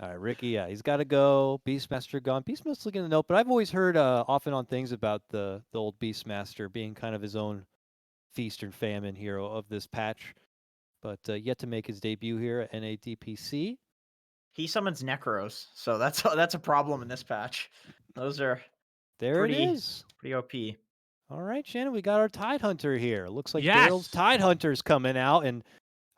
All right, Ricky. Yeah, he's got to go. Beastmaster gone. Beastmaster's looking to note, but I've always heard often on things about the old Beastmaster being kind of his own feast and famine hero of this patch, but yet to make his debut here at NADPC. He summons Necros, so that's a problem in this patch. Those are There it pretty is. pretty OP. All right, Shannon, we got our Tide Hunter here. Looks like Daryl's Yes. Tide Hunter's coming out, and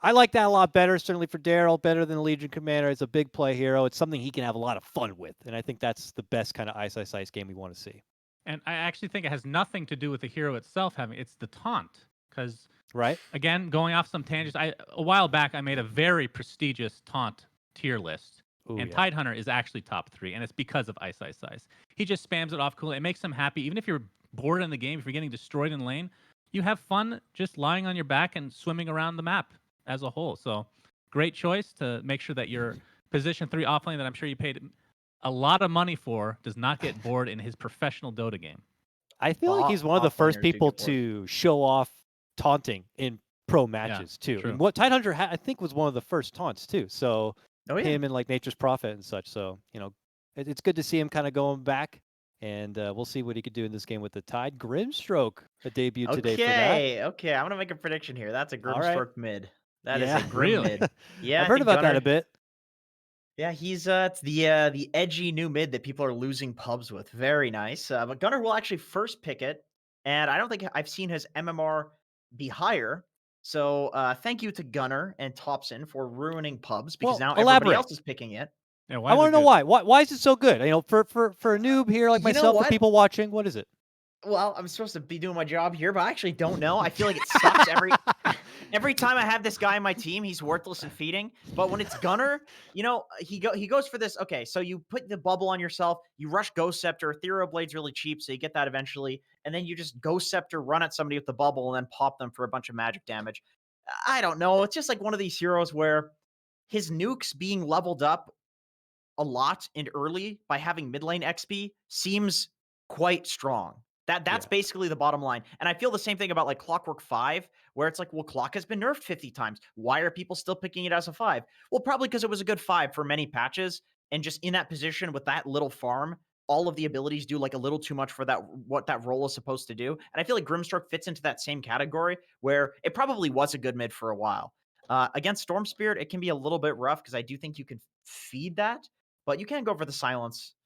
I like that a lot better, certainly for Daryl, better than the Legion Commander. It's a big play hero. It's something he can have a lot of fun with, and I think that's the best kind of Ice Ice Ice game we want to see. And I actually think it has nothing to do with the hero itself having it's the taunt. Because Right? again, going off some tangents, a while back I made a very prestigious taunt tier list. Ooh, And yeah. Tidehunter is actually top 3, and it's because of Ice Ice Ice. He just spams it off cool. It makes him happy. Even if you're bored in the game, if you're getting destroyed in lane, you have fun just lying on your back and swimming around the map as a whole. So great choice to make sure that your position 3 offlane that I'm sure you paid a lot of money for does not get bored in his professional Dota game. I feel like he's one of the first people to show off taunting in pro matches too. true. And what Tidehunter I think was one of the first taunts too. So him and like Nature's Prophet and such. So it's good to see him kind of going back, and we'll see what he could do in this game with the Tide. Grimstroke, a debut today for that. Okay, I'm gonna make a prediction here. That's a Grimstroke mid. That is Yeah. a Grim mid. Yeah, I've heard about that a bit. Yeah, he's it's the edgy new mid that people are losing pubs with. Very nice. But Gunnar will actually first pick it, and I don't think I've seen his MMR be higher. So thank you to Gunnar and Thompson for ruining pubs because now everybody else is picking it. Yeah, I want to know why. Why is it so good? For a noob here like myself, the people watching, what is it? Well, I'm supposed to be doing my job here, but I actually don't know. I feel like it sucks every time I have this guy on my team. He's worthless and feeding. But when it's Gunnar, he goes for this. Okay, so you put the bubble on yourself. You rush Ghost Scepter. Ethereal Blade's really cheap, so you get that eventually. And then you just Ghost Scepter, run at somebody with the bubble, and then pop them for a bunch of magic damage. I don't know. It's just like one of these heroes where his nukes being leveled up a lot and early by having mid lane XP seems quite strong. That's basically the bottom line. And I feel the same thing about like Clockwork 5, where it's like, well, Clock has been nerfed 50 times. Why are people still picking it as a 5? Well, probably because it was a good 5 for many patches. And just in that position with that little farm, all of the abilities do like a little too much for what that role is supposed to do. And I feel like Grimstroke fits into that same category where it probably was a good mid for a while. Against Storm Spirit, it can be a little bit rough because I do think you can feed that, but you can go for the silence.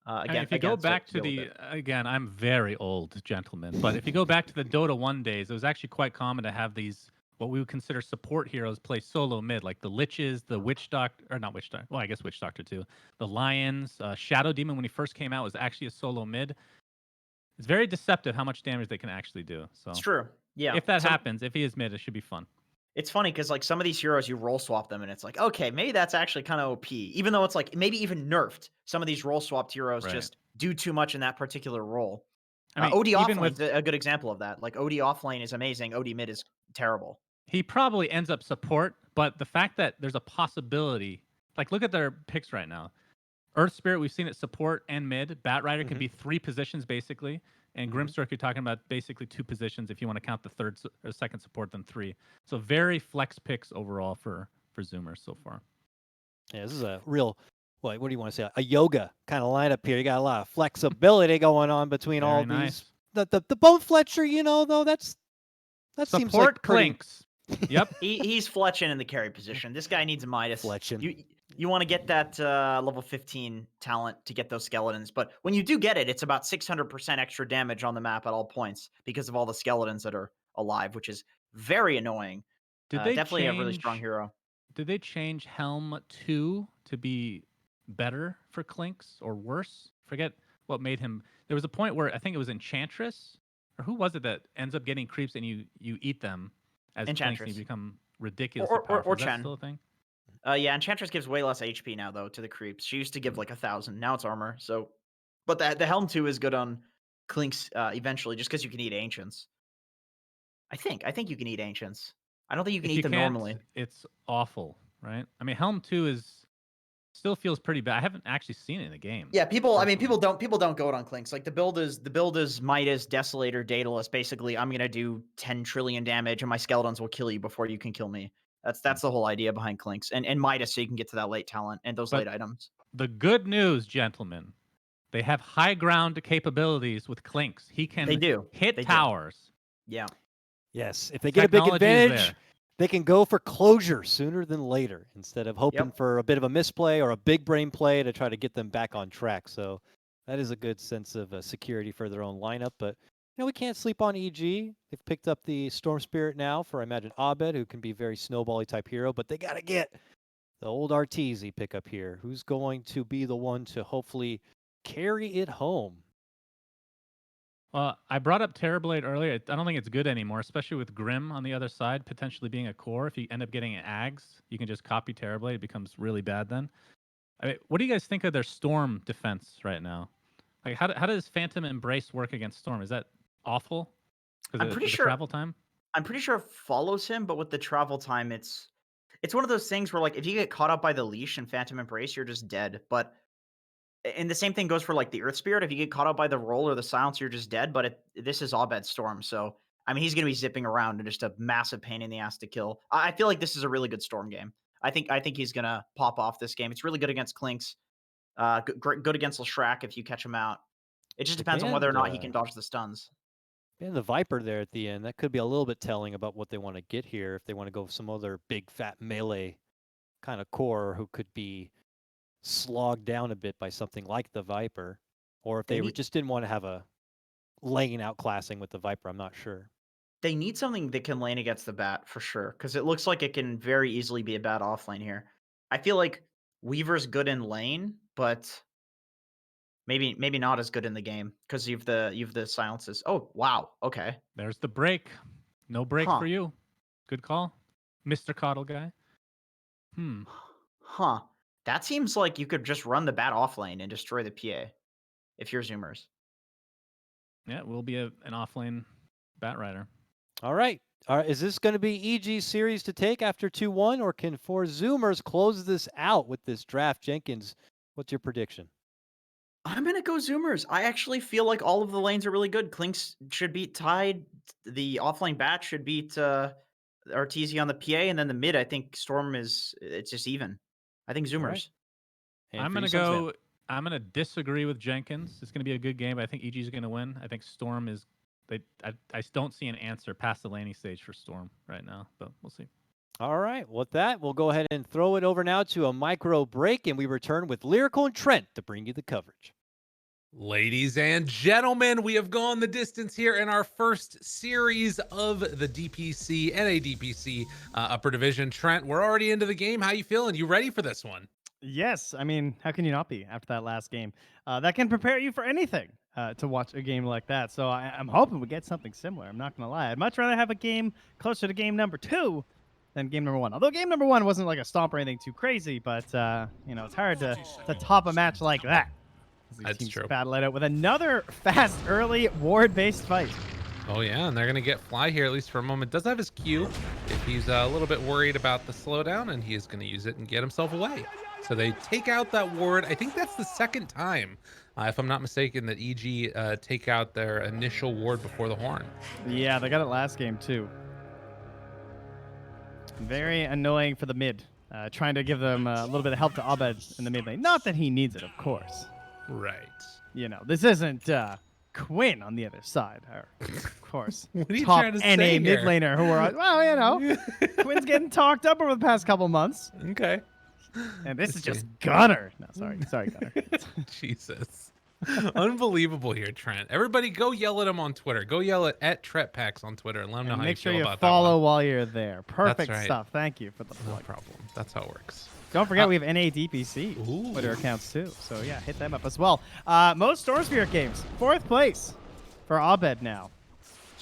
Again, if you go back to again, I'm very old, gentlemen, but if you go back to the Dota 1 days, it was actually quite common to have these what we would consider support heroes play solo mid, like the Liches, the Witch Doctor, or not Witch Doctor, well, I guess Witch Doctor too, the Lions, Shadow Demon when he first came out was actually a solo mid. It's very deceptive how much damage they can actually do. So it's true. Yeah. If that happens, if he is mid, it should be fun. It's funny because like some of these heroes, you roll swap them, and it's like, okay, maybe that's actually kind of OP. Even though it's like maybe even nerfed. Some of these roll swapped heroes just do too much in that particular role. I mean, OD offlane is a good example of that. Like OD offlane is amazing. OD mid is terrible. He probably ends up support, but the fact that there's a possibility, like look at their picks right now. Earth Spirit, we've seen it support and mid. Bat Rider can be 3 positions basically. And Grimstroke, you're talking about basically 2 positions if you want to count the third or second support, then 3. So very flex picks overall for Zoomers so far. Yeah, this is a real, what do you want to say? A yoga kind of lineup here. You got a lot of flexibility going on between all these. The Bone Fletcher, though, that seems like Clinks. Yep. He's fletching in the carry position. This guy needs a Midas. Fletching. You want to get that level 15 talent to get those skeletons. But when you do get it, it's about 600% extra damage on the map at all points because of all the skeletons that are alive, which is very annoying. Definitely a really strong hero. Did they change Helm 2 to be better for Clinks or worse? Forget what made him. There was a point where I think it was Enchantress, or who was it that ends up getting creeps and you eat them as Clinks and you become ridiculously powerful. Is that still a thing? Yeah, Enchantress gives way less HP now, though, to the creeps. She used to give like 1,000. Now it's armor. So, but the Helm 2 is good on Clinks eventually, just because you can eat Ancients. I think you can eat Ancients. I don't think you can eat them normally. It's awful, right? I mean, Helm 2 still feels pretty bad. I haven't actually seen it in the game. Yeah, people don't go it on Clinks. Like the build is Midas, Desolator, Daedalus. Basically, I'm gonna do 10 trillion damage, and my skeletons will kill you before you can kill me. That's the whole idea behind Clinks and Midas, so you can get to that late talent and those late But items. the good news, gentlemen, they have high ground capabilities with Clinks. He They can do. hit They do. towers. Yeah. Yes, if they get a big Technology is advantage, there. they can go for closure sooner than later instead of hoping Yep. for a bit of a misplay or a big brain play to try to get them back on track. So that is a good sense of security for their own lineup. But we can't sleep on EG. They've picked up the Storm Spirit now for, I imagine, Abed, who can be very snowbally type hero. But they got to get the old Arteezy pickup here. Who's going to be the one to hopefully carry it home? Well, I brought up Terrorblade earlier. I don't think it's good anymore, especially with Grim on the other side potentially being a core. If you end up getting an Ags, you can just copy Terrorblade. It becomes really bad then. I mean, what do you guys think of their Storm defense right now? Like, how does Phantom Embrace work against Storm? Is that awful? I'm Because pretty of the sure travel time? I'm pretty sure it follows him, but with the travel time, it's one of those things where like if you get caught up by the leash and Phantom Embrace, you're just dead. But and the same thing goes for like the Earth Spirit. If you get caught up by the roll or the silence, you're just dead. But this is Abed Storm, so I mean he's gonna be zipping around and just a massive pain in the ass to kill. I feel like this is a really good Storm game. I think he's gonna pop off this game. It's really good against Clinks. Good against Lashrak if you catch him out. It just They depends on whether or banned, not he can dodge the stuns. And the Viper there at the end, that could be a little bit telling about what they want to get here. If they want to go with some other big fat melee kind of core who could be slogged down a bit by something like the Viper, or if They they need just didn't want to have a lane outclassing with the Viper, I'm not sure. they need something that can lane against the bat for sure, because it looks like it can very easily be a bad off lane here. I feel like Weaver's good in lane, but maybe not as good in the game because you've the silences. Oh wow, okay, There's the break. No break huh, for you. Good call, Mr. Coddle guy. huh. That seems like you could just run the bat off lane and destroy the PA if you're Zoomers. Yeah, we'll be an offlane Bat Rider. All right. Is this going to be EG's series to take after 2-1, or can 4Zoomers close this out with this draft? Jenkins, what's your prediction? I'm gonna go Zoomers. I actually feel like all of the lanes are really good. Clinks should beat Tide. The offlane bat should beat Arteezy on the PA, and then the mid. I think Storm it's just even. I think All right. Zoomers. And I'm for you, gonna Sunsman? go. I'm gonna disagree with Jenkins. It's gonna be a good game, but I think EG is gonna win. I think Storm is. I don't see an answer past the laning stage for Storm right now, but we'll see. All right. With that, we'll go ahead and throw it over now to a micro break, and we return with Lyrical and Trent to bring you the coverage. Ladies and gentlemen, we have gone the distance here in our first series of the DPC and DPC Upper Division. Trent, we're already into the game. How you feeling? You ready for this one? Yes, I mean, how can you not be after that last game? That can prepare you for anything to watch a game like that. So I'm hoping we get something similar. I'm not going to lie. I'd much rather have a game closer to game number 2 than game number 1. Although game number 1 wasn't like a stomp or anything too crazy, but, it's hard to top a match like that. These That's teams true. battle it out with another fast, early, ward-based fight. Oh, yeah, and they're going to get Fly here, at least for a moment. Does have his Q if he's a little bit worried about the slowdown, and he is going to use it and get himself away. So they take out that ward. I think that's the second time, if I'm not mistaken, that EG take out their initial ward before the horn. Yeah, they got it last game, too. Very annoying for the mid. Trying to give them a little bit of help to Abed in the mid lane. Not that he needs it, of course. Right. This isn't Quinn on the other side. Or, of course, What are you top trying to NA say mid here? laner who are, Quinn's getting talked up over the past couple months. Okay. And this Let's is just see. Gunner. No, sorry, Gunner. Jesus. Unbelievable here, Trent. Everybody go yell at him on Twitter. Go yell at TretPax on Twitter and let him know And how make you sure feel you about follow that one. while you're there. Perfect right. stuff. Thank you for the No plug. problem. That's how it works. Don't forget we have NA DPC Ooh. Twitter accounts too. So yeah, hit them up as well. Most Storm Spirit games, 4th place for Abed now.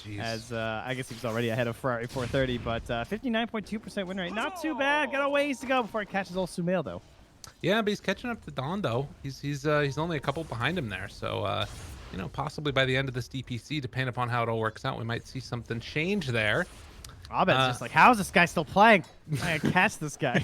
Jeez. As I guess he was already ahead of Ferrari 430, but 59.2% win rate. Not too bad. Got a ways to go before he catches old Sumail though. Yeah, but he's catching up to Don though. He's only a couple behind him there. So possibly by the end of this DPC, depending upon how it all works out, we might see something change there. Abed's just like, how is this guy still playing? I gotta catch this guy.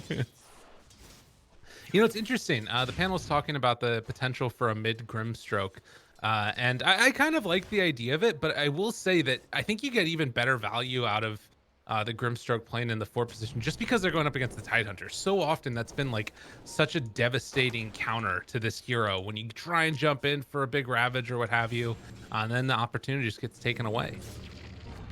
It's interesting. The panel was talking about the potential for a mid Grimstroke. And I kind of like the idea of it, but I will say that I think you get even better value out of the Grimstroke playing in the 4 position just because they're going up against the Tidehunter. So often that's been like such a devastating counter to this hero when you try and jump in for a big Ravage or what have you, and then the opportunity just gets taken away.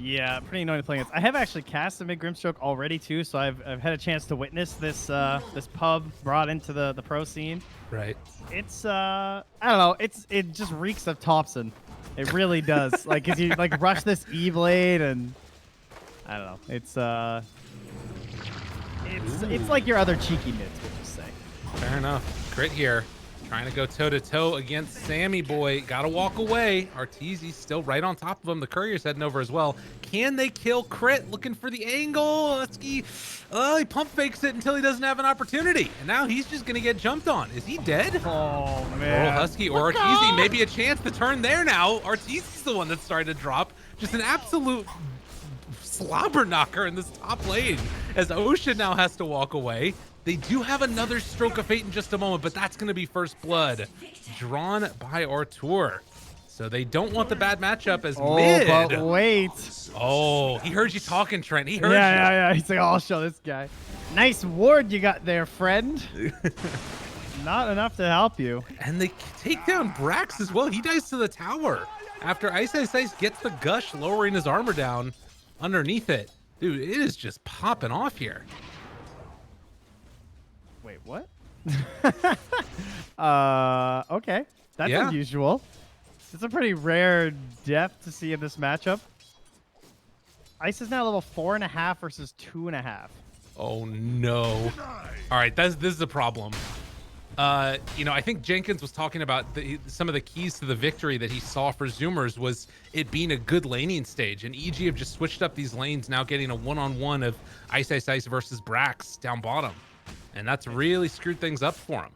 Yeah, pretty annoying to play against. I have actually cast a mid Grimstroke already too, so I've had a chance to witness this this pub brought into the pro scene. Right. It's I don't know, it just reeks of Thompson. It really does. Like, 'cause you like rush this E-Blade and I don't know. It's like your other cheeky mids, we'll just say. Fair enough. Crit here. Trying to go toe-to-toe against Sammy Boy. Gotta walk away. Arteezy's still right on top of him. The Courier's heading over as well. Can they kill Crit? Looking for the angle. Husky. Oh, he pump fakes it until he doesn't have an opportunity. And now he's just gonna get jumped on. Is he dead? Oh, Or man. Husky or Arteezy. Maybe a chance to turn there now. Arteezy's the one that's starting to drop. Just an absolute slobber knocker in this top lane as Ocean now has to walk away. They do have another Stroke of Fate in just a moment, but that's going to be first blood drawn by Artur. So they don't want the bad matchup as mid. But wait. Oh, he heard you talking, Trent. He heard you. Yeah. He's like, oh, I'll show this guy. Nice ward you got there, friend. Not enough to help you. And they take down Brax as well. He dies to the tower after Ice gets the gush, lowering his armor down underneath it. Dude, it is just popping off here. Wait, what? Okay. That's Yeah. unusual. It's a pretty rare death to see in this matchup. Ice is now level 4.5 versus 2.5. Oh no. All right, this is a problem. You know, I think Jenkins was talking about some of the keys to the victory that he saw for Zoomers was it being a good laning stage, and EG have just switched up these lanes, now getting a one-on-one of Ice versus Brax down bottom, and that's really screwed things up for him.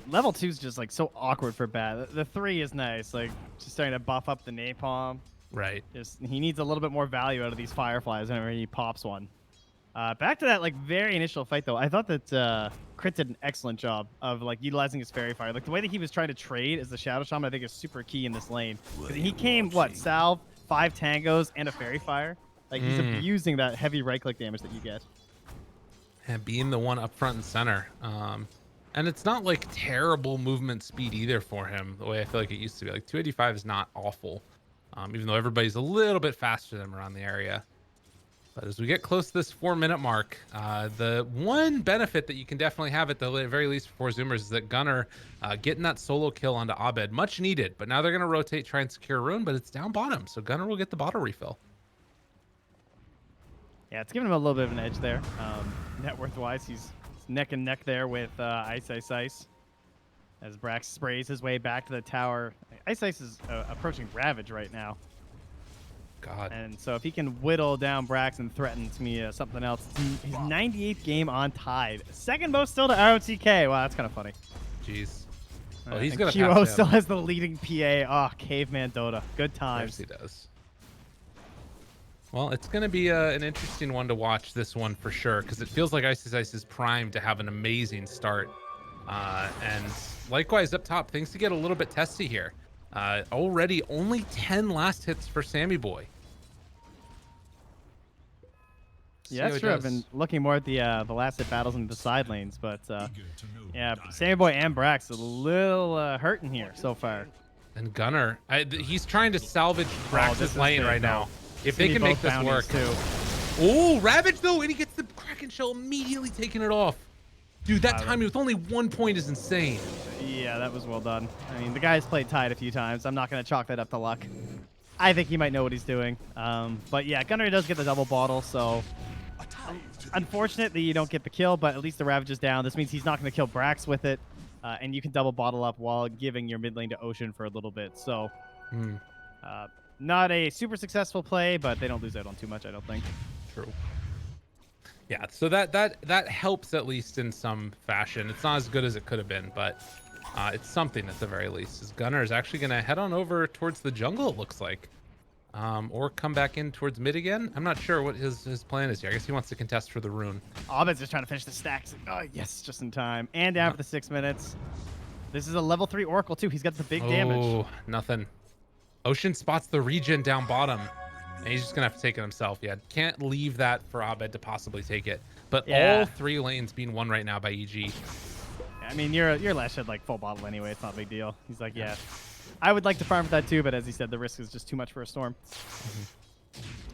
Level 2 is just like so awkward for bad. The 3 is nice, like just starting to buff up the napalm. Right. Just he needs a little bit more value out of these fireflies whenever he pops one. Back to that like very initial fight though, I thought that Crit did an excellent job of like utilizing his fairy fire. Like the way that he was trying to trade as the Shadow Shaman, I think is super key in this lane. 'Cause he came salve, 5 tangos, and a fairy fire. Like he's abusing that heavy right click damage that you get. And being the one up front and center. And it's not like terrible movement speed either for him, the way I feel like it used to be. Like 285 is not awful, even though everybody's a little bit faster than him around the area. But as we get close to this 4-minute mark, the one benefit that you can definitely have at the very least for 4Zoomers is that Gunnar getting that solo kill onto Abed, much needed. But now they're going to rotate, try and secure Rune, but it's down bottom, so Gunnar will get the bottle refill. Yeah, it's giving him a little bit of an edge there. Net worth wise, he's neck and neck there with Ice. As Brax sprays his way back to the tower. Ice is approaching Ravage right now. God. And so if he can whittle down Brax and threaten to me something else, it's his 98th game on Tide. Second most still to ROTK. Wow, that's kind of funny. Jeez. Oh, he's going to QO pass still him. has the leading PA. Oh, Caveman Dota. Good times. Yes, he does. Well, it's going to be an interesting one to watch, this one for sure, because it feels like Ice is primed to have an amazing start. And likewise up top, things to get a little bit testy here. Already only 10 last hits for Sammy Boy. Yeah, that's true. I've been looking more at the last hit battles in the side lanes, but yeah, Sammy Boy and Brax a little hurting here so far. And Gunnar, he's trying to salvage Brax's lane right now. If they can make this work. Oh, Ravage though, and he gets the Kraken Shell immediately taking it off. Dude, that timing with only 1 point is insane. Yeah, that was well done. I mean, the guy's played Tide a few times. I'm not going to chalk that up to luck. I think he might know what he's doing. But yeah, Gunnar does get the double bottle, so unfortunate that you don't get the kill, but at least the Ravage is down. This means he's not going to kill Brax with it, and you can double bottle up while giving your mid lane to Ocean for a little bit. So not a super successful play, but they don't lose out on too much, I don't think. True. Yeah, so that helps at least in some fashion. It's not as good as it could have been, but it's something at the very least. As Gunnar is actually going to head on over towards the jungle, it looks like, or come back in towards mid again. I'm not sure what his plan is here. I guess he wants to contest for the rune. Abed's just trying to finish the stacks. Oh, yes, just in time. And down for the 6 minutes. This is a level 3 Oracle, too. He's got the big damage. Oh, nothing. Ocean spots the regen down bottom. And he's just gonna have to take it himself. Yeah, can't leave that for Abed to possibly take it. But Yeah. all 3 lanes being won right now by EG. I mean, your Lash had like full bottle anyway. It's not a big deal. He's like, yeah, I would like to farm for that too, but as he said, the risk is just too much for a Storm.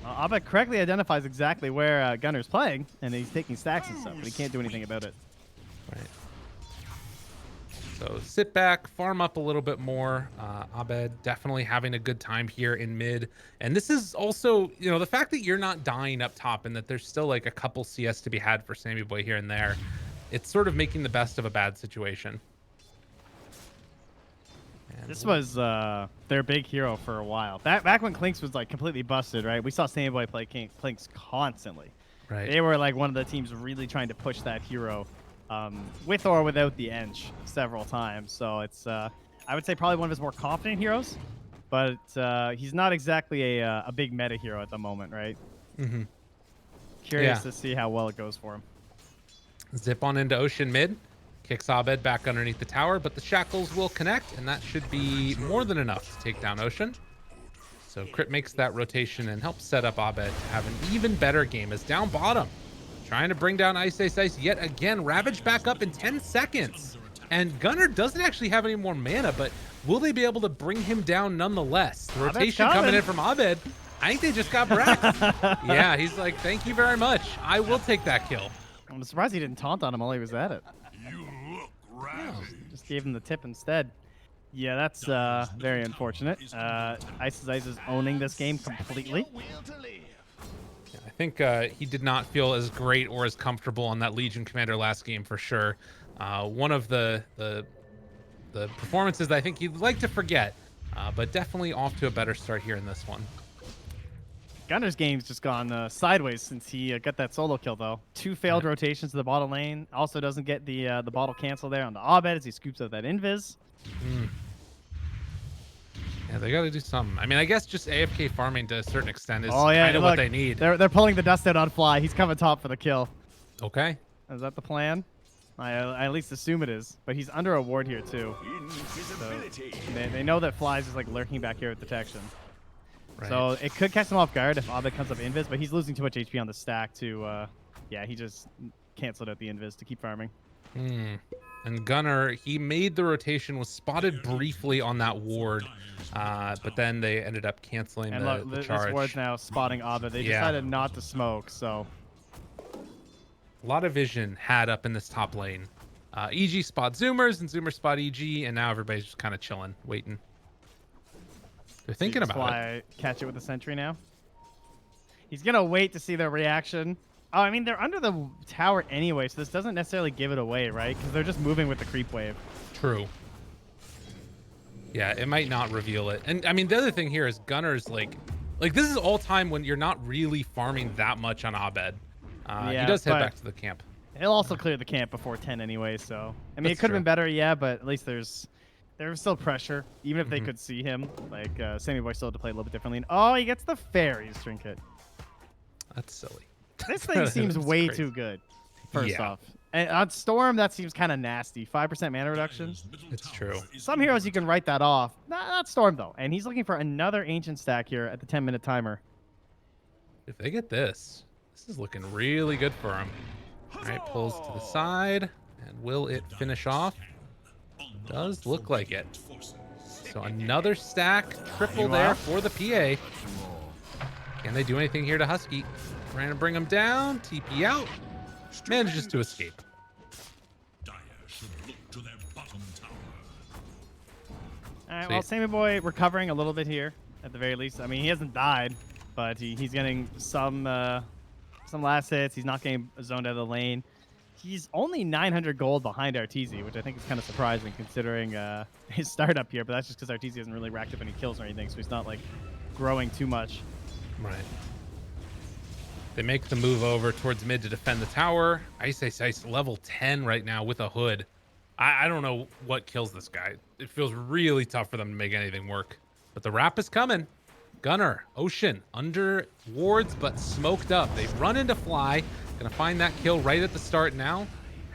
Abed correctly identifies exactly where Gunner's playing, and he's taking stacks and stuff, but he can't do anything about it. Right. So sit back, farm up a little bit more. Abed definitely having a good time here in mid. And this is also, you know, the fact that you're not dying up top and that there's still like a couple CS to be had for Sammy Boy here and there. It's sort of making the best of a bad situation. And This was their big hero for a while. Back when Clinks was like completely busted, right? We saw Sammy Boy play Clinks constantly. right. They were like one of the teams really trying to push that hero with or without the Eng several times. So it's, I would say, probably one of his more confident heroes, but he's not exactly a big meta hero at the moment, right? Mm-hmm. Curious Yeah. to see how well it goes for him. Zip on into Ocean mid. Kicks Abed back underneath the tower, but the shackles will connect, and that should be more than enough to take down Ocean. So Crit makes that rotation and helps set up Abed to have an even better game as down bottom. Trying to bring down Ice yet again. Ravage back up in 10 seconds. And Gunner doesn't actually have any more mana, but will they be able to bring him down nonetheless? The Abed's rotation coming coming. in from Abed. I think they just got wrecked. Yeah, he's like, thank you very much. I will take that kill. I'm surprised he didn't taunt on him while he was at it. Just gave him the tip instead. Yeah, that's very unfortunate. Ice is owning this game completely. I think he did not feel as great or as comfortable on that Legion Commander last game for sure. One of the performances that I think he'd like to forget, but definitely off to a better start here in this one. Gunner's game's just gone sideways since he got that solo kill, though. 2 failed rotations to the bottom lane. Also doesn't get the bottle cancel there on the Abed as he scoops out that invis. Yeah, they got to do something. I mean, I guess just AFK farming to a certain extent is Oh yeah, kind of look, what they need. They're pulling the dust out on Fly. He's coming top for the kill. Okay. Is that the plan? I at least assume it is. But he's under a ward here too. So they know that Fly's just like lurking back here with detection. Right. So it could catch them off guard if Abed comes up invis, but he's losing too much HP on the stack to, yeah, he just canceled out the invis to keep farming. And Gunner, he made the rotation, was spotted briefly on that ward, but then they ended up canceling And the look, this charge. ward's now spotting Abed. They Yeah. decided not to smoke, so. A lot of vision had up in this top lane. EG spot Zoomers and Zoomers spot EG, and now everybody's just kind of chilling, waiting. They're thinking Does about it. Fly catch it with the sentry now. He's going to wait to see their reaction. Oh, I mean, they're under the tower anyway, so this doesn't necessarily give it away, right? Because they're just moving with the creep wave. True. Yeah, it might not reveal it. And I mean, the other thing here is Gunner's like this is all time when you're not really farming that much on Abed. Yeah, he does head but- back to the camp. He'll also clear the camp before 10 anyway, so. I mean, That's it could have true. been better, yeah, but at least there's still pressure. Even if they could see him, like, Sammy Boy still had to play a little bit differently. And, oh, he gets the fairies trinket. That's silly. This thing seems That's way crazy. too good, first Yeah. off. And on Storm, that seems kind of nasty. 5% mana reduction. It's true. Some heroes you can write that off. Not Storm, though. And he's looking for another Ancient stack here at the 10-minute timer. If they get this is looking really good for him. All right, pulls to the side, and will it finish off? Does look like it. So another stack, triple there for the PA. Can they do anything here to Husky? Trying to bring him down, TP out, manages to escape. All right, So well, yeah. Sammy Boy recovering a little bit here, at the very least. I mean, he hasn't died, but he's getting some last hits. He's not getting zoned out of the lane. He's only 900 gold behind Arteezy, which I think is kind of surprising considering his startup here, but that's just because Arteezy hasn't really racked up any kills or anything, so he's not, like, growing too much. Right. They make the move over towards mid to defend the tower. Ice level 10 right now with a hood. I don't know what kills this guy. It feels really tough for them to make anything work. But the wrap is coming. Gunner, Ocean, under wards, but smoked up. They run into Fly. Gonna find that kill right at the start now.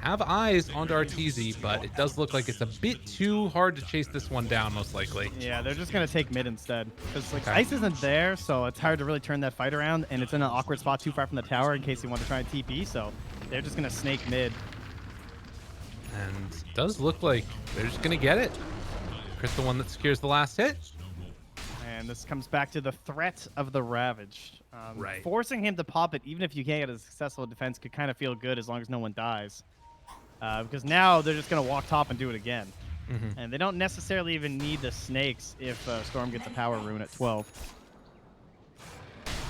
have eyes onto Arteezy, but it does look like it's a bit too hard to chase this one down, most likely. Yeah, they're just gonna take mid instead because like Okay. Ice isn't there, so it's hard to really turn that fight around, and it's in an awkward spot too far from the tower in case they want to try and TP. So they're just gonna snake mid. And it does look like they're just gonna get it. Chris, the one that secures the last hit. And this comes back to the threat of the Ravage. Right. Forcing him to pop it, even if you can't get a successful defense, could kind of feel good as long as no one dies. Because now they're just going to walk top and do it again. And they don't necessarily even need the snakes if Storm gets a power rune at 12.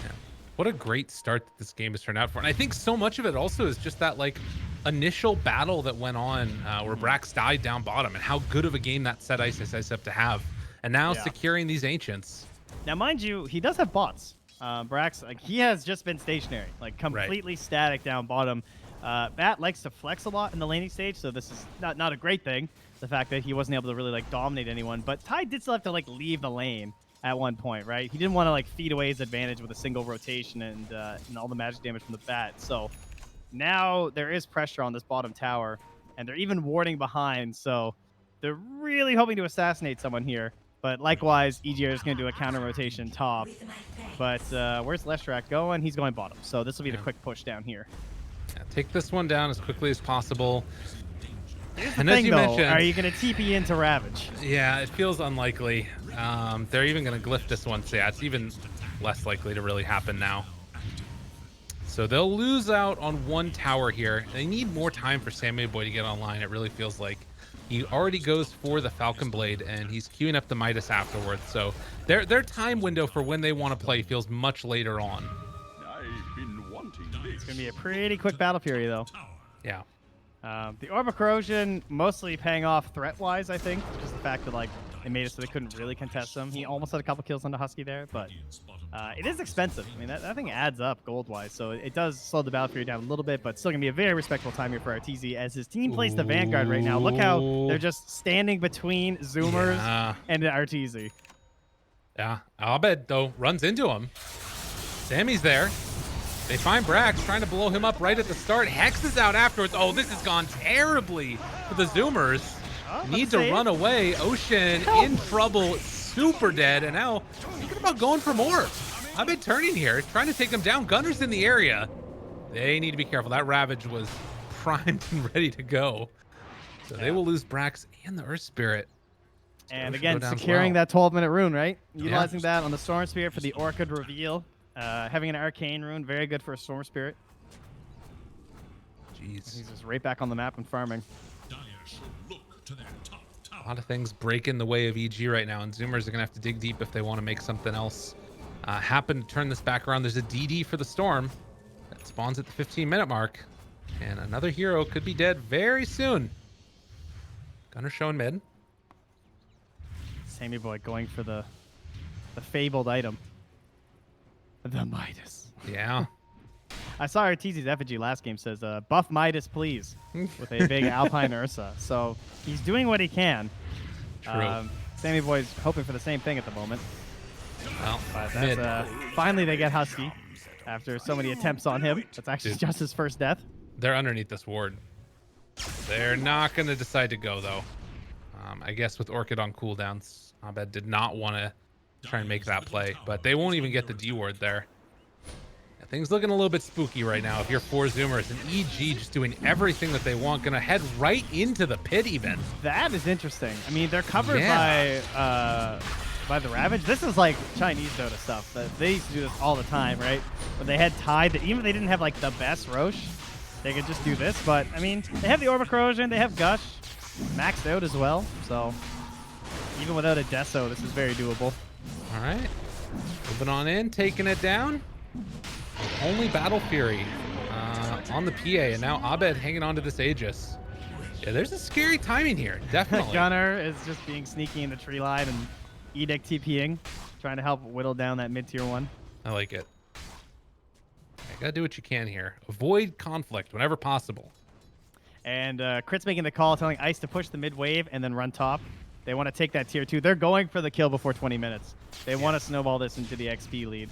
Yeah. What a great start that this game has turned out for. And I think so much of it also is just that like initial battle that went on where Brax died down bottom and how good of a game that set Ice up to have. And now securing these Ancients. Now, mind you, he does have bots. Brax, like, he has just been stationary, like completely static down bottom. Matt likes to flex a lot in the laning stage, so this is not a great thing, the fact that he wasn't able to really like dominate anyone. But Ty did still have to like leave the lane at one point, right? He didn't want to like feed away his advantage with a single rotation and all the magic damage from the bat. So now there is pressure on this bottom tower, and they're even warding behind. So they're really hoping to assassinate someone here. But likewise, EGR is going to do a counter rotation top. But where's Leshrac going? He's going bottom. So this will be the quick push down here. Yeah, take this one down as quickly as possible. Here's the And thing, as you though, mentioned, are you going to TP into Ravage? yeah, it feels unlikely. They're even going to glyph this one. So yeah, it's even less likely to really happen now. So they'll lose out on one tower here. They need more time for Sammy Boy to get online. It really feels like he already goes for the Falcon Blade, and he's queuing up the Midas afterwards. So their time window for when they want to play feels much later on. It's going to be a pretty quick battle fury, though. Yeah. The Orb of Corrosion mostly paying off threat-wise, I think. Just the fact that like it made it so they couldn't really contest him. He almost had a couple kills on the Husky there, but it is expensive. I mean, that thing adds up gold-wise, so it does slow the battle fury down a little bit, but still going to be a very respectable time here for Arteezy as his team plays the Vanguard right now. Look how they're just standing between Zoomers and Arteezy. Yeah. Abed, though, runs into him. Sammy's there. They find Brax trying to blow him up right at the start. Hex is out afterwards. Oh, this has gone terribly for the Zoomers. Need to run away. Ocean in trouble, super dead, and now thinking about going for more. I've been turning here, trying to take them down. Gunner's in the area. They need to be careful. That Ravage was primed and ready to go. So they will lose Brax and the Earth Spirit. And again, securing that 12-minute rune, right? Utilizing that on the Storm Spirit for the Orchid reveal. Having an Arcane rune, very good for a Storm Spirit. Jeez. He's just right back on the map and farming. A lot of things break in the way of EG right now, and Zoomers are going to have to dig deep if they want to make something else happen to turn this back around. There's a DD for the Storm that spawns at the 15-minute mark, and another hero could be dead very soon. Gunner showing mid. Sammy Boy going for the fabled item. The Midas. Yeah. I saw Arteezy's effigy last game says, buff Midas, please, with a big Alpine Ursa. So he's doing what he can. True. Sammy Boy's hoping for the same thing at the moment. Well, But mid. that's, finally they get Husky after so many attempts on him. That's actually just his first death. They're underneath this ward. They're not going to decide to go, though. I guess with Orchid on cooldowns, Abed did not want to try and make that play, but they won't even get the D ward there. Yeah, things looking a little bit spooky right now. If you're 4Zoomers and EG just doing everything that they want, gonna head right into the pit even. That is interesting. I mean, they're covered by the Ravage. This is like Chinese Dota stuff. They used to do this all the time, right? When they had Tide, even if they didn't have like the best Roche, they could just do this. But I mean, they have the Orb of Corrosion, they have Gush, maxed out as well. So even without a Deso, this is very doable. All right, moving on in, taking it down. Only Battle Fury on the PA, and now Abed hanging on to this Aegis. Yeah, there's a scary timing here, definitely. Gunner is just being sneaky in the tree line and Edict TPing, trying to help whittle down that mid-tier one. I like it. You gotta do what you can here. Avoid conflict whenever possible. And Crit's making the call, telling Ice to push the mid wave and then run top. They want to take that tier 2. They're going for the kill before 20 minutes. They want to snowball this into the XP lead.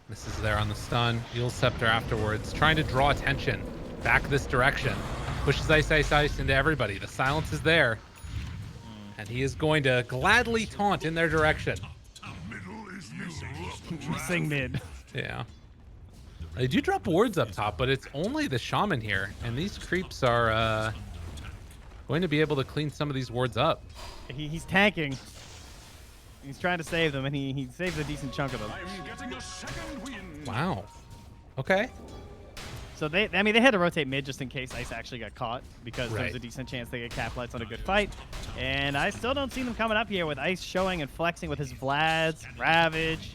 This is there on the stun. Eul Scepter afterwards, trying to draw attention. back this direction. Pushes Ice Ice Ice into everybody. The silence is there. And he is going to gladly taunt in their direction. Missing mid. Yeah. They do drop wards up top, but it's only the shaman here. And these creeps are going to be able to clean some of these wards up. He's tanking. He's trying to save them, and he saves a decent chunk of them. Wow. Okay. So they had to rotate mid just in case Ice actually got caught, because Right. there's a decent chance they get Caplites on a good fight. And I still don't see them coming up here with Ice showing and flexing with his Vlads, Ravage,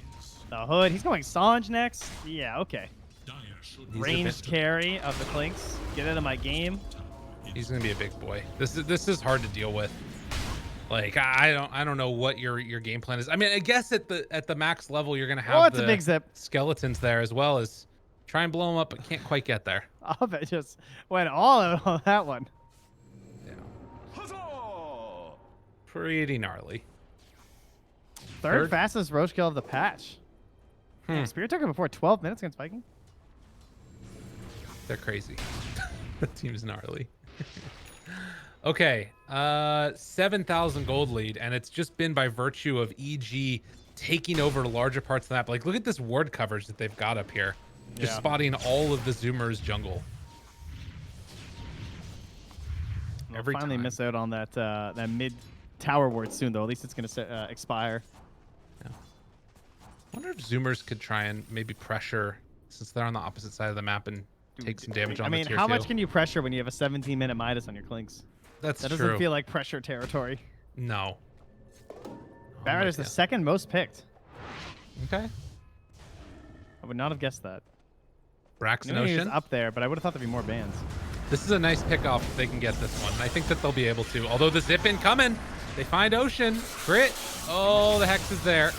the Hood. He's going Sange next. Yeah, okay. He's Ranged carry of the Clinks. Get out of my game. He's gonna be a big boy. This is hard to deal with. Like I don't know what your game plan is. I mean, I guess at the max level you're gonna have It's a big zip. skeletons there as well as try and blow them up, but can't quite get there. It just went all out on that one. Yeah. Pretty gnarly. Third fastest Roche kill of the patch. Spirit took it before 12 minutes against Viking. They're crazy. The team's gnarly. Okay, 7,000 gold lead, and it's just been by virtue of EG taking over larger parts of the map. Like, look at this ward coverage that they've got up here. Just Yeah. spotting all of the Zoomers jungle. We'll Every finally time. miss out on that that mid tower ward soon, though. At least it's going to expire. I wonder if Zoomers could try and maybe pressure, since they're on the opposite side of the map, and take some damage on I mean, the tier how 2. much can you pressure when you have a 17-minute Midas on your Clinks? That's That true. doesn't feel like pressure territory. No. Barrett is the second most picked. Okay. I would not have guessed that. Brax I and knew he was Ocean. up there, but I would have thought there'd be more bans. This is a nice pickoff if they can get this one. And I think that they'll be able to. Although the zip in coming. They find Ocean. Crit. Oh, the Hex is there.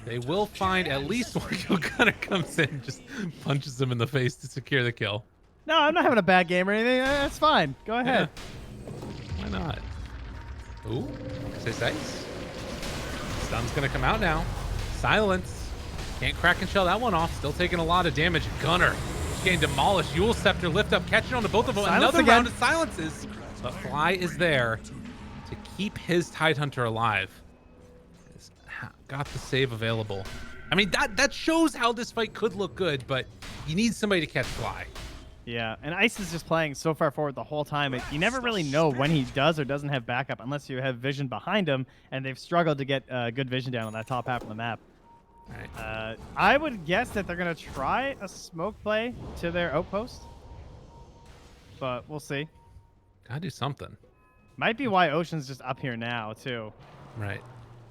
They will find at least one kill. Gunner comes in, just punches him in the face to secure the kill. No, I'm not having a bad game or anything. That's fine. Go ahead. Why not? Ooh, Ice. Stun's gonna come out now. Silence. Can't crack and shell that one off. Still taking a lot of damage. Gunner just getting demolished. Yule Scepter lift up, catching on to both of them. Silence Another again. round of silences. But Fly is there to keep his Tidehunter alive. He's got the save available. I mean, that shows how this fight could look good, but you need somebody to catch Fly. Yeah, and Ice is just playing so far forward the whole time. You never really know when he does or doesn't have backup unless you have vision behind him, and they've struggled to get good vision down on that top half of the map. All right. I would guess that they're going to try a smoke play to their outpost, but we'll see. Gotta do something. Might be why Ocean's just up here now, too. Right.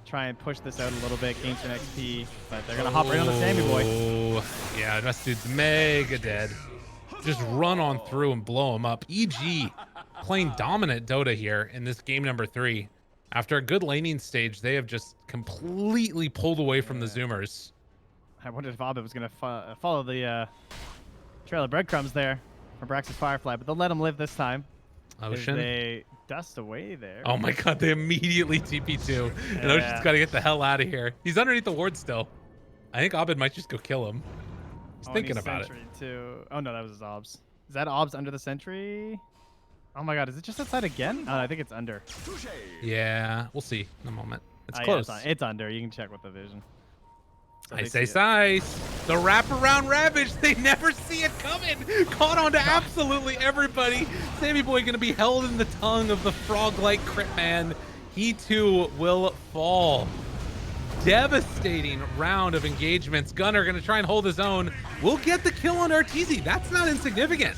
Try and push this out a little bit, gain some XP, but they're going to hop right on the Sammy boy. Oh, yeah, this dude's mega dead. Just run on through and blow him up. EG playing dominant Dota here in this game number 3. After a good laning stage, they have just completely pulled away from the Zoomers. I wondered if Abba was going to follow the trail of breadcrumbs there for Brax's Firefly, but they'll let him live this time. As Ocean. they dust away there. Oh my god, they immediately TP2. And Ocean's got to get the hell out of here. He's underneath the ward still. I think Abed might just go kill him. He's thinking about it. Too. Oh no, that was his Obs. Is that Obs under the sentry? Oh my god, is it just outside again? Oh, I think it's under. Yeah, we'll see in a moment. It's Yeah, close. it's under. You can check with the vision. So they Ice, see Ice, it. Ice. The wraparound Ravage. They never see it coming. Caught on to absolutely everybody. Sammy Boy going to be held in the tongue of the frog-like crit man. He too will fall. Devastating round of engagements. Gunner going to try and hold his own. We'll get the kill on Arteezy. That's not insignificant.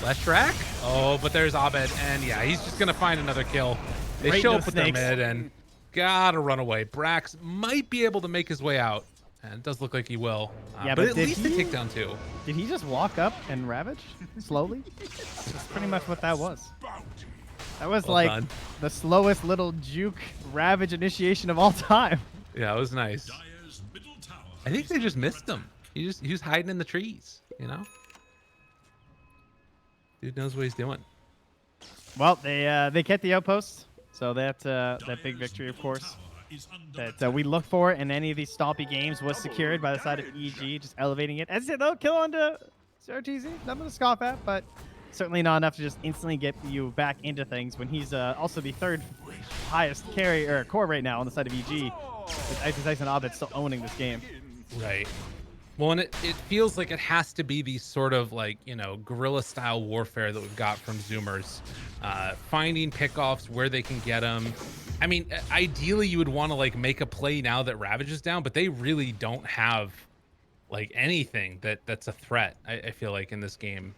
Left track. Oh, but there's Abed. And yeah, he's just going to find another kill. They Right show in up the with their snakes. mid and gotta run away. Brax might be able to make his way out. And it does look like he will. Yeah, but but at did least they he- take down 2. Did he just walk up and ravage slowly? That's pretty much what that was. That was Well like done. the slowest little juke ravage initiation of all time. Yeah, it was nice. I think they just missed him. He was hiding in the trees, you know? Dude knows what he's doing. Well, they kept the outpost, so that big victory, of course, that we look for in any of these stompy games was secured by the side of EG, just elevating it. As I said, though, kill onto Zero TZ, nothing to scoff at, but certainly not enough to just instantly get you back into things when he's also the third highest carry or core right now on the side of EG, with Ice and Abed still owning this game. Right. Well, and it feels like it has to be these sort of like, you know, guerrilla style warfare that we've got from Zoomers, finding pickoffs where they can get them. I mean, ideally you would want to like make a play now that Ravage is down, but they really don't have like anything that's a threat. I feel like in this game.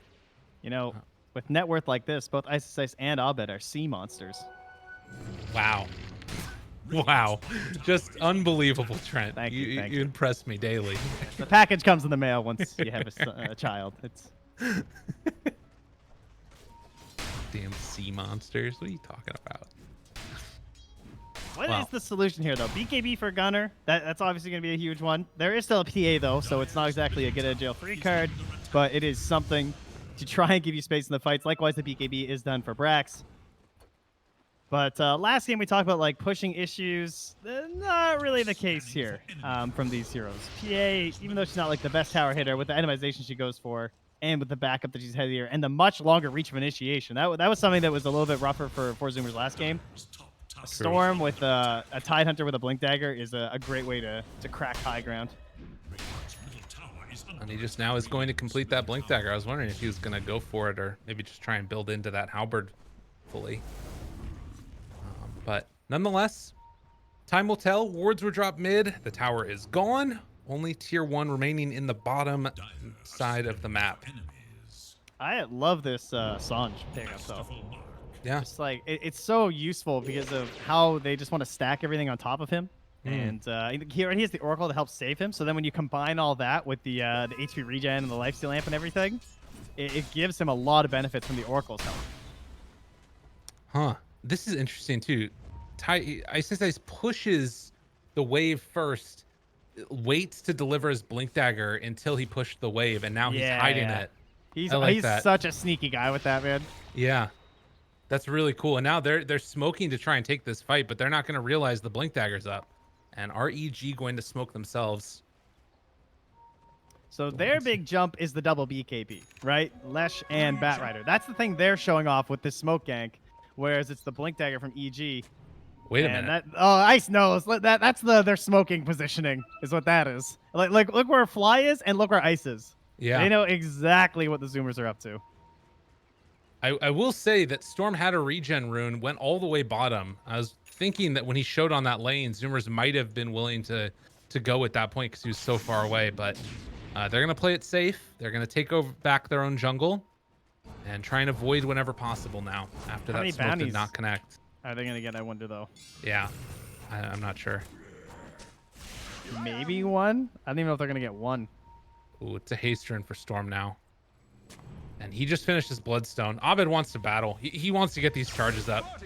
You know, with net worth like this, both Ice and Abed are sea monsters. Wow. Wow. Just unbelievable, Trent. Thank You you. impress me daily. The package comes in the mail once you have a child. It's Damn sea monsters. What are you talking about? What is Wow. the solution here, though? BKB for Gunner. That's obviously going to be a huge one. There is still a PA, though, so it's not exactly a get-out-of-jail-free card, but it is something to try and give you space in the fights. Likewise, the BKB is done for Brax. But last game we talked about like pushing issues. Not really the case here from these heroes. PA, even though she's not like the best tower hitter, with the itemization she goes for, and with the backup that she's heavier, and the much longer reach of initiation, that was something that was a little bit rougher for 4Zoomers last game. A Storm with a Tide Hunter with a Blink Dagger is a great way to crack high ground. And he just now is going to complete that Blink Dagger. I was wondering if he was going to go for it or maybe just try and build into that Halberd fully. But nonetheless, time will tell. Wards were dropped mid. The tower is gone. Only tier 1 remaining in the bottom side of the map. I love this Sanj pickup, though. Yeah. It's like it's so useful because of how they just want to stack everything on top of him. And he already has the Oracle to help save him. So then when you combine all that with the HP regen and the lifesteal lamp and everything, it gives him a lot of benefits from the Oracle's help. Huh. This is interesting too. Ice pushes the wave first, waits to deliver his Blink Dagger until he pushed the wave, and now he's hiding it. He's I like that. such a sneaky guy with that, man. Yeah. That's really cool. And now they're smoking to try and take this fight, but they're not going to realize the Blink Dagger's up. And REG going to smoke themselves. So their big jump is the double BKB, right? Lesh and Batrider. That's the thing they're showing off with this smoke gank, whereas it's the Blink Dagger from EG. Wait a minute. Ice knows. That's their smoking positioning is what that is. Like look where Fly is and look where Ice is. Yeah. They know exactly what the Zoomers are up to. I will say that Storm had a regen rune, went all the way bottom. I was thinking that when he showed on that lane, Zoomers might have been willing to go at that point because he was so far away. But they're going to play it safe. They're going to take back their own jungle and try and avoid whenever possible now after that smoke did not connect. Are they going to get, I wonder, though? Yeah, I'm not sure. Maybe one? I don't even know if they're going to get one. Ooh, it's a haste turn for Storm now. And he just finished his Bloodstone. Abed wants to battle. He wants to get these charges up.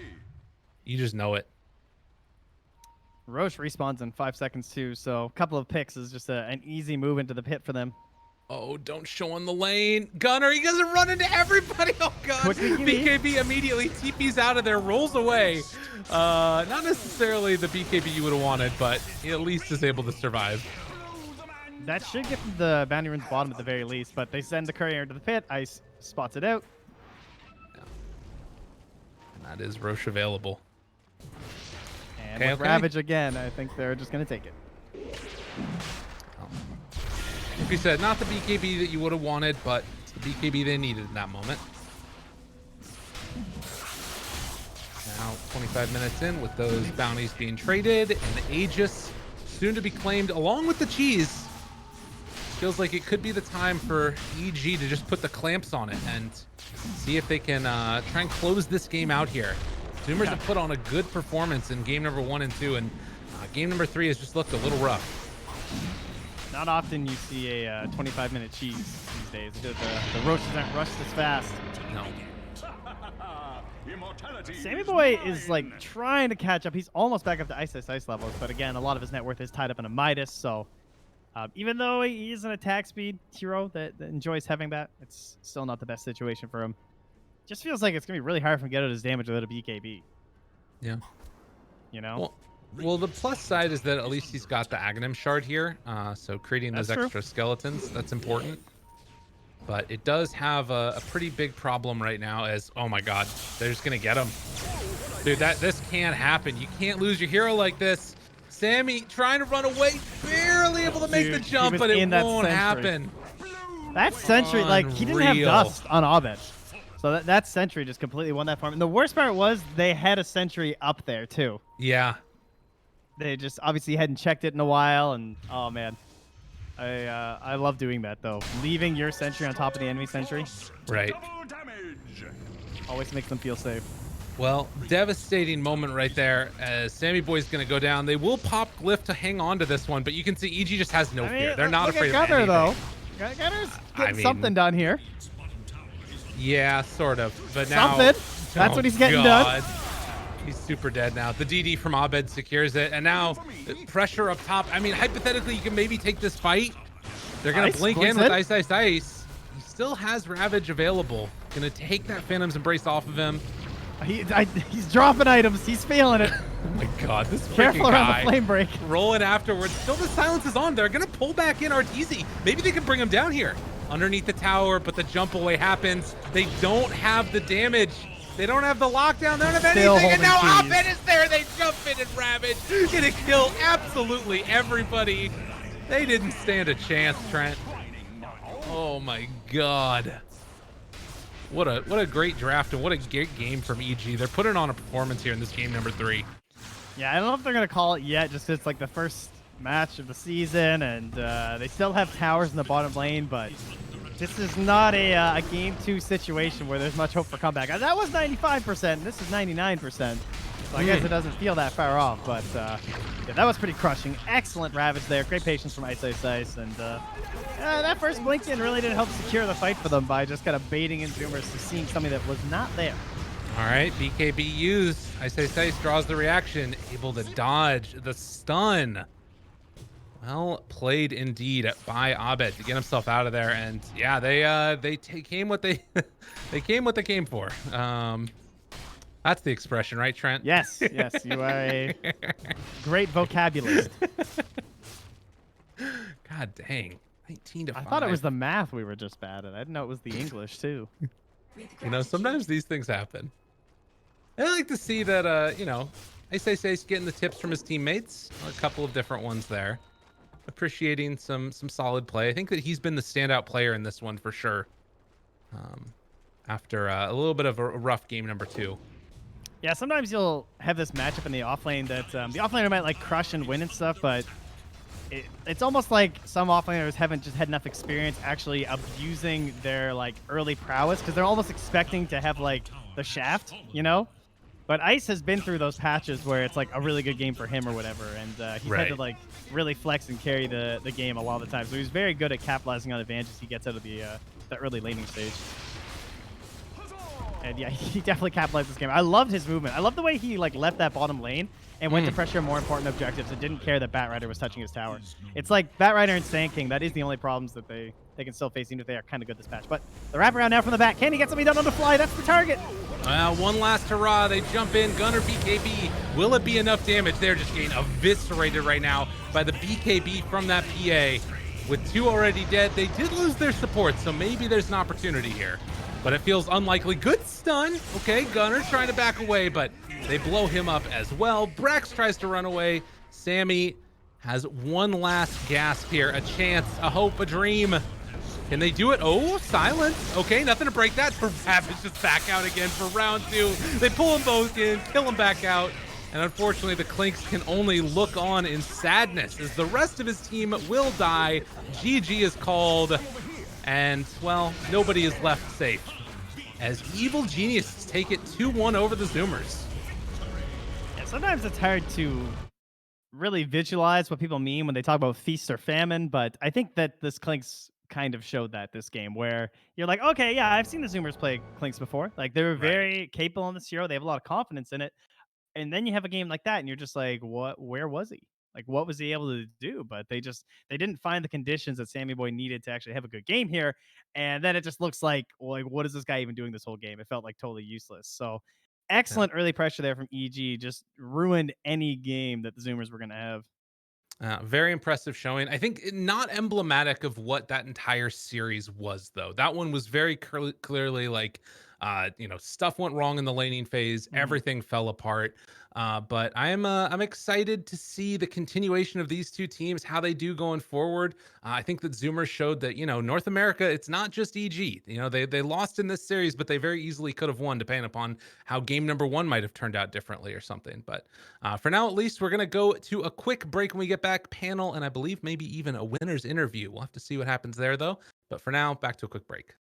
You just know it. Roche respawns in 5 seconds, too, so a couple of picks is just an easy move into the pit for them. Oh, don't show on the lane. Gunner, he doesn't run into everybody. Oh, God. BKB immediately TPs out of there, rolls away. Not necessarily the BKB you would have wanted, but he at least is able to survive. That should get the bounty runes bottom at the very least, but they send the courier into the pit. Ice spots it out. Yeah. And that is Roche available. And with Ravage again, I think they're just going to take it. Like we said, not the BKB that you would have wanted, but it's the BKB they needed in that moment. Now 25 minutes in with those bounties being traded and Aegis soon to be claimed along with the cheese. Feels like it could be the time for EG to just put the clamps on it and see if they can try and close this game out here. Zoomers have put on a good performance in game number 1 and 2, and game number 3 has just looked a little rough. Not often you see a 25-minute cheese these days. The roaches aren't rushed as fast. No. Sammy Boy is like trying to catch up. He's almost back up to Ice levels, but again, a lot of his net worth is tied up in a Midas, so even though he is an attack speed hero that enjoys having that, it's still not the best situation for him. Just feels like it's going to be really hard for him to get out his damage without a BKB. Yeah. You know? Well, the plus side is that at least he's got the Aghanim shard here, so creating those extra skeletons, that's important. but it does have a pretty big problem right now as, oh my God, they're just going to get him. Dude, this can't happen. You can't lose your hero like this. Sammy trying to run away, barely able to make the Dude, he jump, was but it in that won't sentry. happen. That sentry, like, he didn't have Unreal. dust on Abed. So that sentry just completely won that farm. And the worst part was they had a sentry up there, too. Yeah. They just obviously hadn't checked it in a while, and oh man, I love doing that though. Leaving your sentry on top of the enemy sentry Right. always makes them feel safe. Well, devastating moment right there as Sammy Boy's going to go down. They will pop Glyph to hang on to this one, but you can see EG just has no fear. They're not afraid Look of at Gunner, anything. though. Gunner's I getting mean, something done here. Yeah, sort of. But now... Something. That's what he's getting done. He's super dead now. The DD from Abed secures it. And now pressure up top. I mean, hypothetically, you can maybe take this fight. They're going to blink in with Ice, Ice, Ice. He still has Ravage available. Going to take that Phantom's Embrace off of him. He's dropping items. He's feeling it. Oh my God, this Careful freaking around guy. the flame break. Rolling afterwards. Still the silence is on. They're going to pull back in Arteezy. Maybe they can bring him down here. Underneath the tower, but the jump away happens. They don't have the damage. They don't have the lockdown. They don't have anything. And now Abed is there. They jump in and Ravage. Gonna kill absolutely everybody. They didn't stand a chance, Trent. Oh my God. What a great draft and what a great game from EG. They're putting on a performance here in this game number 3. Yeah, I don't know if they're going to call it yet, just 'cause it's like the first match of the season, and they still have towers in the bottom lane, but this is not a game 2 situation where there's much hope for comeback. That was 95%, this is 99%. So I guess it doesn't feel that far off, but yeah, that was pretty crushing. Excellent Ravage there, great patience from Ice Ice Ice, and that first blink in really did help secure the fight for them by just kind of baiting in Zoomers to seeing something that was not there. All right, BKB used. Ice Ice Ice draws the reaction, able to dodge the stun. Well played indeed by Abed to get himself out of there, and yeah, they came what they they came what they came for. That's the expression, right, Trent? Yes, yes, you are a great vocabulist. God dang, 19 to 5. I thought it was the math we were just bad at. I didn't know it was the English too. You know, sometimes these things happen. I like to see that, you know, Ice Ice Ice getting the tips from his teammates. A couple of different ones there. Appreciating some solid play. I think that he's been the standout player in this one for sure. After a little bit of a rough game number 2. Yeah, sometimes you'll have this matchup in the offlane that the offlaner might like crush and win and stuff, but it's almost like some offlaners haven't just had enough experience actually abusing their like early prowess because they're almost expecting to have like the shaft, you know? But Ice has been through those patches where it's like a really good game for him or whatever, and he's had to like really flex and carry the game a lot of the time. So he's very good at capitalizing on advantages he gets out of the early laning stage. And yeah, he definitely capitalized this game. I loved his movement. I love the way he like left that bottom lane and went to pressure more important objectives and didn't care that Batrider was touching his tower. It's like Batrider and Sand King. That is the only problems that they can still face, even if they are kind of good this patch. But the wraparound now from the back. Can he get something done on the fly? That's the target. One last hurrah. They jump in. Gunner BKB. Will it be enough damage? They're just getting eviscerated right now by the BKB from that PA. With 2 already dead, they did lose their support, so maybe there's an opportunity here. But it feels unlikely. Good stun. Okay, Gunner's trying to back away, but they blow him up as well. Brax tries to run away. Sammy has one last gasp here. A chance, a hope, a dream. Can they do it? Oh, silence. Okay, nothing to break that. Ravage just back out again for round 2. They pull them both in, kill them back out. And unfortunately, the Clinks can only look on in sadness as the rest of his team will die. GG is called. And, well, nobody is left safe as Evil Geniuses take it 2-1 over the Zoomers. Yeah, sometimes it's hard to really visualize what people mean when they talk about feast or famine, but I think that this Clinks kind of showed that this game where you're like, okay, yeah, I've seen the Zoomers play Clinks before. Like, they were very capable on this hero. They have a lot of confidence in it. And then you have a game like that and you're just like, where was he? Like, what was he able to do? But they didn't find the conditions that Sammy Boy needed to actually have a good game here. And then it just looks like, well, like, what is this guy even doing this whole game? It felt like totally useless. So excellent early pressure there from EG. Just ruined any game that the Zoomers were going to have. Very impressive showing. I think not emblematic of what that entire series was, though. That one was very clearly like, stuff went wrong in the laning phase. Everything fell apart. But I'm excited to see the continuation of these two teams, how they do going forward. I think that Zoomers showed that North America, it's not just EG. They lost in this series, but they very easily could have won, depending upon how game number one might have turned out differently or something. But for now, at least, we're gonna go to a quick break. When we get back, panel and I believe maybe even a winner's interview. We'll have to see what happens there, though. But for now, back to a quick break.